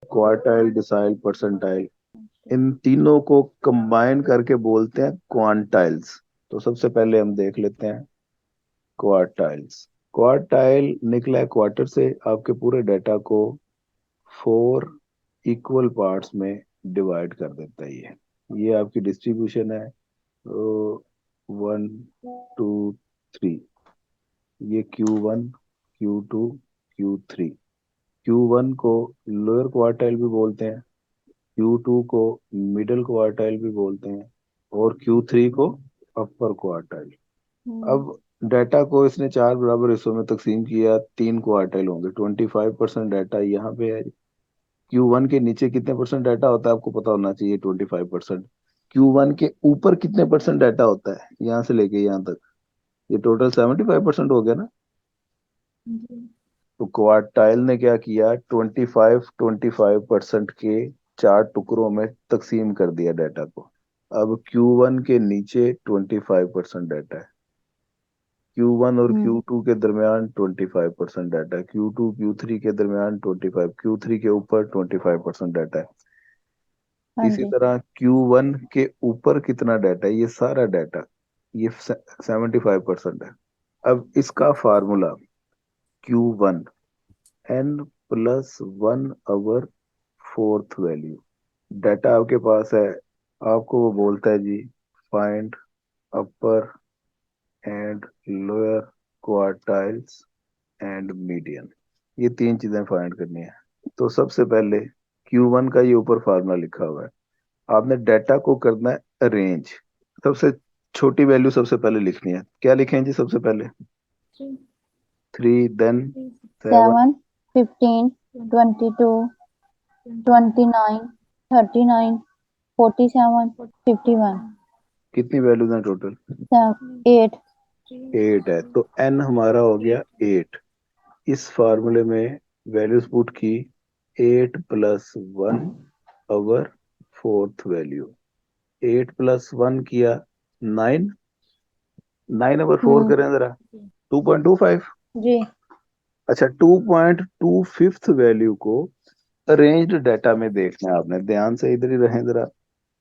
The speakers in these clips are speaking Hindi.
क्वार्टाइल, डिसाइल, परसेंटाइल, इन तीनों को कंबाइन करके बोलते हैं क्वांटाइल्स। तो सबसे पहले हम देख लेते हैं क्वार्टाइल्स। क्वार्टाइल निकला है क्वार्टर से, आपके पूरे डेटा को 4 इक्वल पार्ट्स में डिवाइड कर देता है। ये आपकी डिस्ट्रीब्यूशन है। तो 1 2 3, ये Q1, Q2, Q3। Q1 को लोअर क्वार्टाइल भी बोलते हैं, Q2 को मिडिल क्वार्टाइल भी बोलते हैं, और Q3 को अपर क्वार्टाइल। अब डाटा को इसने 4 बराबर हिस्सों में तकसीम किया, 3 क्वार्टाइल होंगे। 25% डाटा यहाँ पे है। Q1 के नीचे कितने परसेंट डाटा होता है आपको पता होना चाहिए, 25%। Q1 के ऊपर कितने परसेंट डाटा होता है यहाँ से लेके यहाँ तक, ये टोटल 75% हो गया ना। तो क्वार्टाइल ने क्या किया, 25-25% के 4 टुकड़ों में तकसीम कर दिया डाटा को। अब Q1 के नीचे 25% डाटा है, Q1 और Q2 के दरमियान 25% डाटा है, Q2 Q3 के दरमियान 25, Q3 के ऊपर 25% डाटा है। इसी तरह Q1 के ऊपर कितना डाटा है, ये सारा डाटा, ये 75% है। अब इसका formula Q1 n+1 fourth value. Data आपके पास है, आपको वो बोलता है जी find upper and lower quartiles and median. ये 3 चीजें फाइंड करनी है। तो सबसे पहले Q1 का ये ऊपर फार्मूला लिखा हुआ है, आपने डाटा को करना है अरेंज। सबसे छोटी वैल्यू सबसे पहले लिखनी है, क्या लिखें जी सबसे पहले, 3, देन 7, 7, 15, 22, 29, 39, 47, 51, कितनी वैल्यूज हैं टोटल, 8. 8 है। तो n हमारा हो गया 8। इस फार्मूले में वैल्यूज पुट की, 8+1 अवर फोर्थ वैल्यू। 8+1 किया 9, 9/4 करें जरा, 2.25। जी. अच्छा, 2.25 वैल्यू को अरेंज्ड डाटा में देखना है आपने, ध्यान से इधर ही रहें जरा।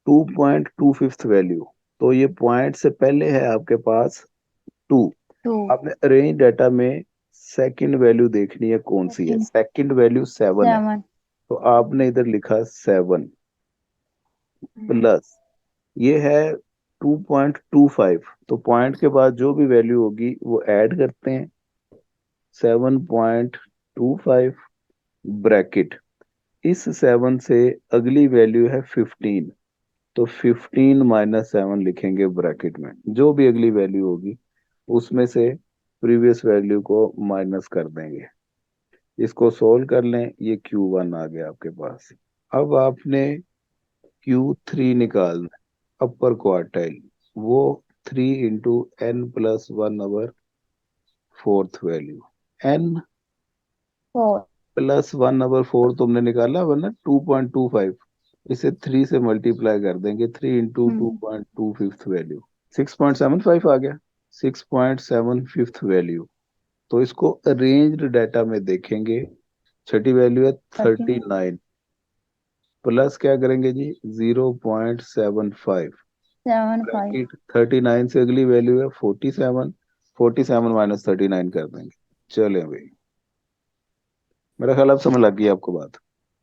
2.25 वैल्यू, तो ये पॉइंट से पहले है आपके पास 2। 2, आपने अरेंज डाटा में सेकंड वैल्यू देखनी है, कौन सी है, सेकंड वैल्यू 7 है। 7. तो आपने इधर लिखा 7 प्लस, ये है 2.25। तो पॉइंट के बाद जो भी वैल्यू होगी वो ऐड करते हैं, 7.25 ब्रैकेट। इस 7 से अगली वैल्यू है 15, तो 15 - 7 लिखेंगे ब्रैकेट में। जो भी अगली वैल्यू होगी उसमें से प्रीवियस वैल्यू को माइनस कर देंगे। इसको सोल्व कर लें, ये Q1 आ गया आपके पास। अब आपने Q3 निकालना, अपर क्वार्टाइल, वो 3 × n+1 अवर फोर्थ वैल्यू। फोर. n+1/4 तुमने निकाला वरना 2.25, इसे 3 से मल्टीप्लाई कर देंगे, 3 × 2.2 फिफ्थ वैल्यू, 6.75 आ गया। 6.7 फिफ्थ वैल्यू। तो इसको अरेंज्ड डाटा में देखेंगे, छठी वैल्यू है 39, प्लस क्या करेंगे जी 0.75 75. ब्रैकेट, 39 से अगली वैल्यू है 47, 47 - 39 कर देंगे। चले भाई, मेरा ख्याल अब समझ लग गई आपको बात।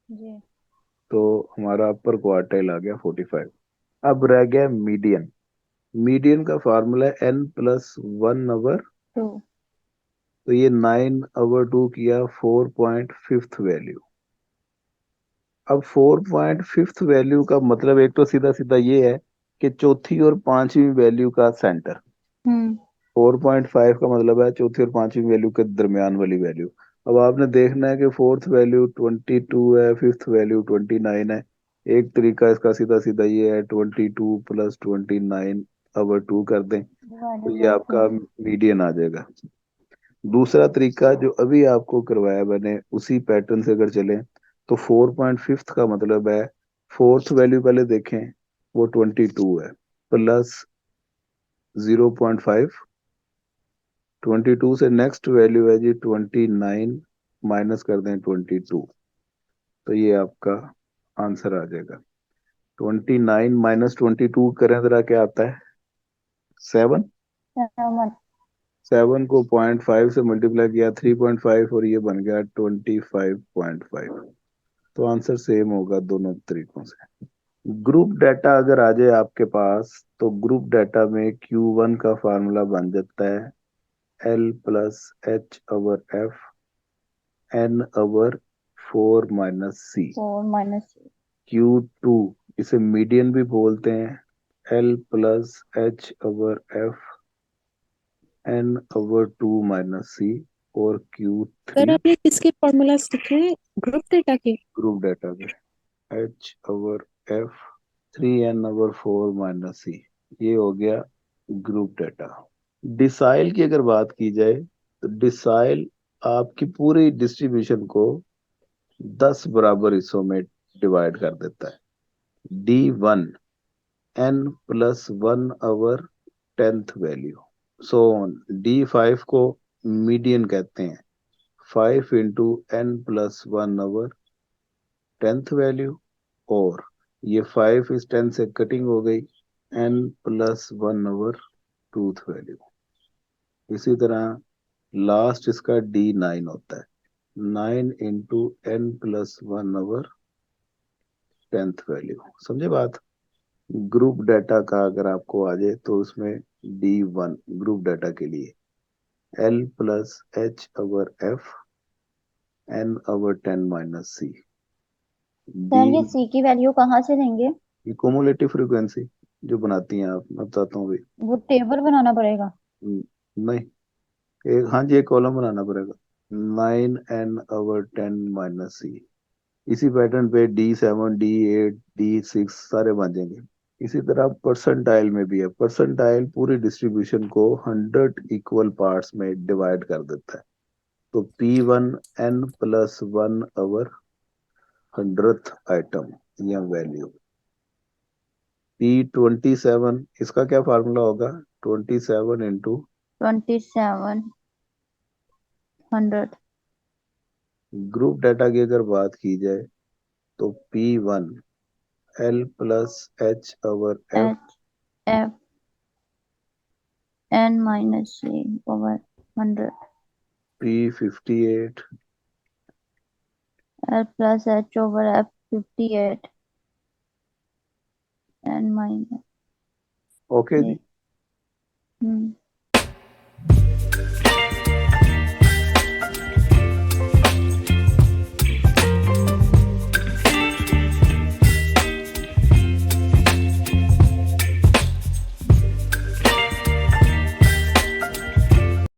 जी. तो हमारा अपर क्वार्टाइल आ गया 45। अब रह गया मीडियन। मीडियन का फार्मूला है n+1 अवर, 2. तो ये 9/2 किया 4.5 वैल्यू। अब 4.5 वैल्यू का मतलब एक तो सीधा सीधा ये है कि चौथी और पांचवी वैल्यू का सेंटर। 4.5 का मतलब है चौथी और पांचवी वैल्यू के दरमियान वाली वैल्यू। अब आपने देखना है कि फोर्थ वैल्यू 22 है, फिफ्थ वैल्यू 29 है। एक तरीका इसका सीधा सीधा ये है, 22 + 29/2 कर दें, तो डिवाइडेड ये बाय आपका 2. मीडियन आ जाएगा। दूसरा तरीका जो अभी आपको करवाया मैंने, उसी पैटर्न से अगर चलें, तो 4.5 का मतलब है, फोर्थ वैल्यू पहले देखें, वो 22 है, प्लस 0.5, 22 से नेक्स्ट वैल्यू है जी 29, माइनस कर दें 22, तो ये आपका आंसर आ जाएगा। 29 माइनस 22 करें जरा, क्या आता है? 7। 7 7 को 0.5 से मल्टीप्लाई किया 3.5 और ये बन गया 25.5। तो आंसर सेम होगा दोनों तरीकों से। ग्रुप डाटा अगर आ जाए आपके पास, तो ग्रुप डाटा में Q1 का फार्मूला बन जाता है L plus H over F N over 4 minus C. 4 - Q2 इसे मीडियन भी बोलते हैं, L plus H over F N ओवर 2 माइनस सी। और सर Q3 आपने किसके फॉर्मूलाज लिखे हैं? ग्रुप डेटा के? ग्रुप डाटा पे H over F 3n over 4 minus C. ये हो गया ग्रुप डाटा। डिसाइल की अगर बात की जाए, तो डिसाइल आपकी पूरी डिस्ट्रीब्यूशन को 10 बराबर हिस्सों में डिवाइड कर देता है। D1 n plus 1 over 10th value. So D5 को मीडियन कहते हैं, 5 into n plus 1 over 10th value. और ये 5 इस 10 से कटिंग हो गई, n plus 1 over 2th value. इसी तरह लास्ट इसका D9 होता है, 9 into n plus 1 over 10th value. समझे बात? ग्रुप डाटा का अगर आपको आ जाए तो उसमें D1 ग्रुप डाटा के लिए L plus H over F N over 10 minus C. Sir ये डी C की वैल्यू कहाँ से देंगे? ये कोमुलेटिव फ्रीक्वेंसी जो बनाती हैं आप, मैं बताता हूँ अभी। वो टेबल बनाना पड़ेगा। नहीं, एक, हाँ जी, एक कॉलम बनाना पड़ेगा। 9n/10 माइनस सी। इसी पैटर्न पे D7 D8 D6 सारे बन जाएंगे। इसी तरह परसेंटाइल में भी है। परसेंटाइल पूरी डिस्ट्रीब्यूशन को 100 इक्वल पार्ट्स में डिवाइड कर देता है। तो P1 n plus 1 over 100th item या वैल्यू। P27 इसका क्या फार्मूला होगा? 27 इंटू 2700 ग्रुप डाटा की अगर बात की जाए, तो P1 L plus H over F H F n - C over 100 P58 L plus H over F 58 n - okay जी। C।